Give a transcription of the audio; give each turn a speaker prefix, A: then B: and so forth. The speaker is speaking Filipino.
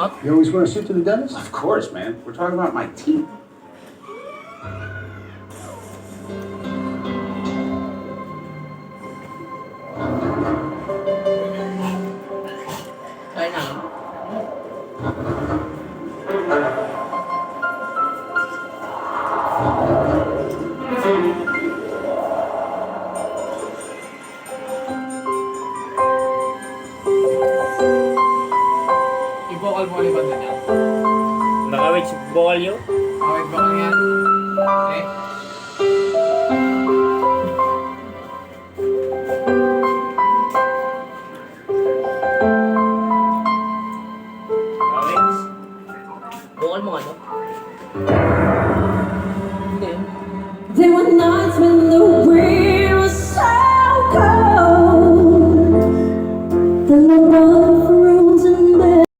A: not.
B: You always wear a suit to the dentist?
C: Of course, man. We're talking about my teeth.
A: Try na.
D: I-vocal mo ulit ba niya?
E: Nakawit si vocal yun?
D: Okay, vocal yan. Okay.
E: Nakawit?
A: Bukal mo ano? Hindi.
F: There were nights when the